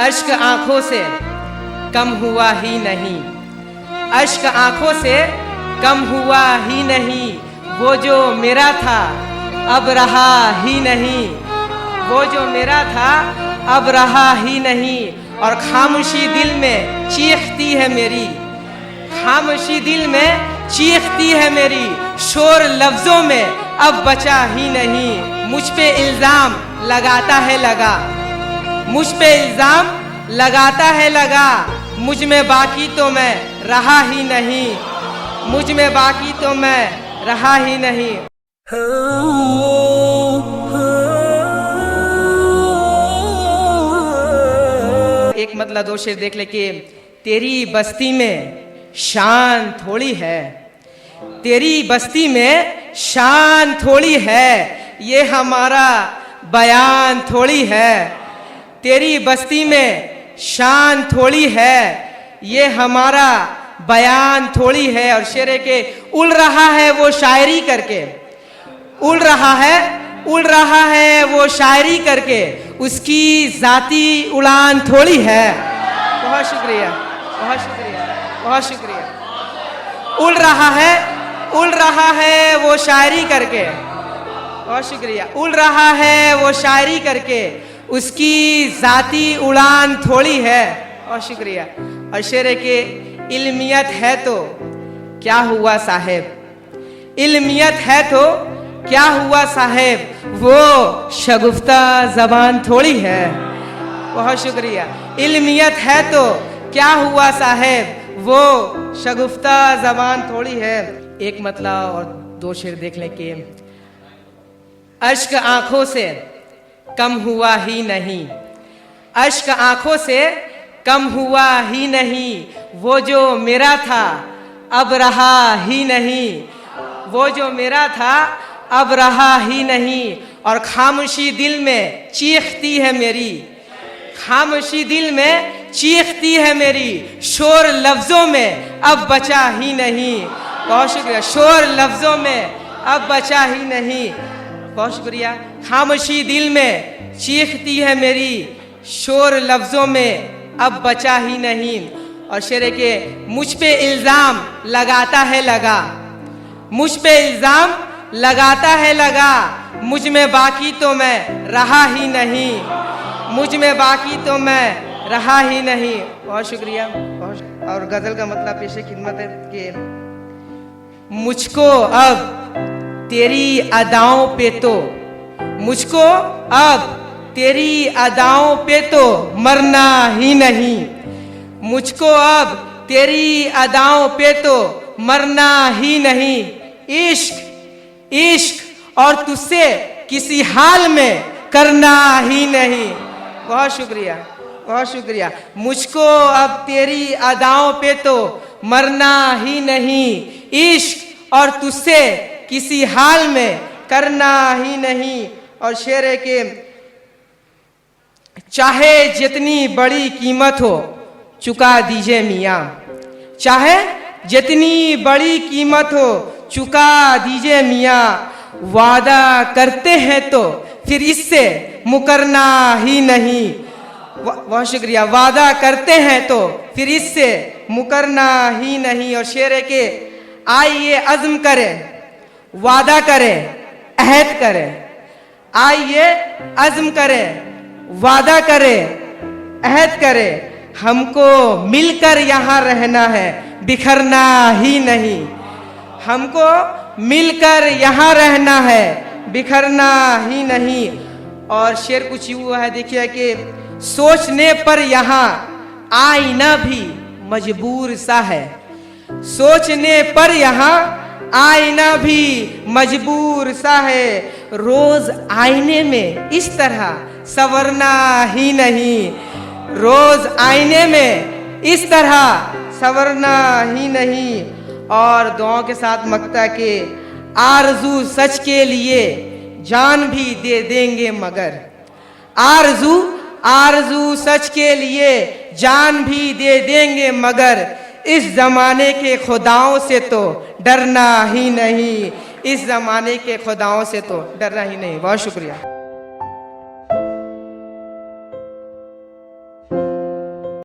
अश्क आंखों से कम हुआ ही नहीं, अश्क आंखों से कम हुआ ही नहीं। वो जो मेरा था अब रहा ही नहीं, वो जो मेरा था अब रहा ही नहीं। और खामोशी दिल में चीखती है मेरी, खामोशी दिल में चीखती है मेरी। शोर लफ्जों में अब बचा ही नहीं। मुझ पे इल्जाम लगाता है लगा, मुझ पे इल्जाम लगाता है लगा। मुझ में बाकी तो मैं रहा ही नहीं, मुझ में बाकी तो मैं रहा ही नहीं। एक मतलब दो शेर देख ले कि तेरी बस्ती में शान थोड़ी है, तेरी बस्ती में शान थोड़ी है, ये हमारा बयान थोड़ी है। तेरी बस्ती में शान थोड़ी है, ये हमारा बयान थोड़ी है। और शेर के उड़ रहा है वो शायरी करके, उड़ रहा है, उड़ रहा है वो शायरी करके, उसकी जाती उड़ान थोड़ी है। बहुत शुक्रिया, बहुत शुक्रिया, बहुत शुक्रिया। उड़ रहा है, उड़ रहा है वो शायरी करके, बहुत शुक्रिया। उड़ रहा है वो शायरी करके, उसकी जाती उड़ान थोड़ी है। बहुत शुक्रिया। और शेर के इल्मियत है तो क्या हुआ साहेब, इल्मियत है तो क्या हुआ साहेब, वो शगुफ्ता जबान थोड़ी है। बहुत शुक्रिया। इल्मियत है तो क्या हुआ साहेब, वो शगुफ्ता जबान थोड़ी है। एक मतलब और दो शेर देख लें कि अश्क आंखों से कम हुआ ही नहीं, अश्क आंखों से कम हुआ ही नहीं। वो जो मेरा था अब रहा ही नहीं, वो जो मेरा था अब रहा ही नहीं। और खामोशी दिल में चीखती है मेरी, खामोशी दिल में चीखती है मेरी। शोर लफ्जों में अब बचा ही नहीं। बहुत शुक्रिया। शोर लफ्जों में अब बचा ही नहीं। बहुत शुक्रिया। खामोशी दिल में चीखती है मेरी, शोर लफ्जों में अब बचा ही नहीं। और शेर के मुझ पे इल्जाम लगाता है लगा, मुझ पे इल्जाम लगाता है लगा। मुझ में बाकी तो मैं रहा ही नहीं, मुझ में बाकी तो मैं रहा ही नहीं। बहुत शुक्रिया। और गजल का मतलब पेशे खिदमत है कि मुझको अब तेरी अदाओं पे तो, मुझको अब तेरी अदाओं पे तो मरना ही नहीं, मुझको अब तेरी अदाओं पे तो मरना ही नहीं। इश्क इश्क और तुझसे किसी हाल में करना ही नहीं। बहुत शुक्रिया, बहुत शुक्रिया। मुझको अब तेरी अदाओं पे तो मरना ही नहीं, इश्क और तुझसे किसी हाल में करना ही नहीं। और शेर है कि चाहे जितनी बड़ी कीमत हो चुका दीजिए मियाँ, चाहे जितनी बड़ी कीमत हो चुका दीजिए मियाँ। वादा करते हैं तो फिर इससे मुकरना ही नहीं। बहुत शुक्रिया। वादा करते हैं तो फिर इससे मुकरना ही नहीं। और शेर है कि आइए अज़्म करें, वादा करें, अहद करें। आइए अज़्म करें, वादा करें, अहद करें। हमको मिलकर यहाँ रहना है, बिखरना ही नहीं। हमको मिलकर यहाँ रहना है, बिखरना ही नहीं। और शेर कुछ यूँ है देखिए कि सोचने पर यहाँ आईना भी मजबूर सा है, सोचने पर यहाँ आईना भी मजबूर सा है। रोज आईने में इस तरह संवरना ही नहीं, रोज आईने में इस तरह संवरना ही नहीं। और दुआओं के साथ मकता के आरजू सच के लिए जान भी दे देंगे मगर, आरजू आरजू सच के लिए जान भी दे देंगे मगर। इस जमाने के खुदाओं से तो डरना ही नहीं, इस जमाने के खुदाओं से तो डरना ही नहीं। बहुत शुक्रिया।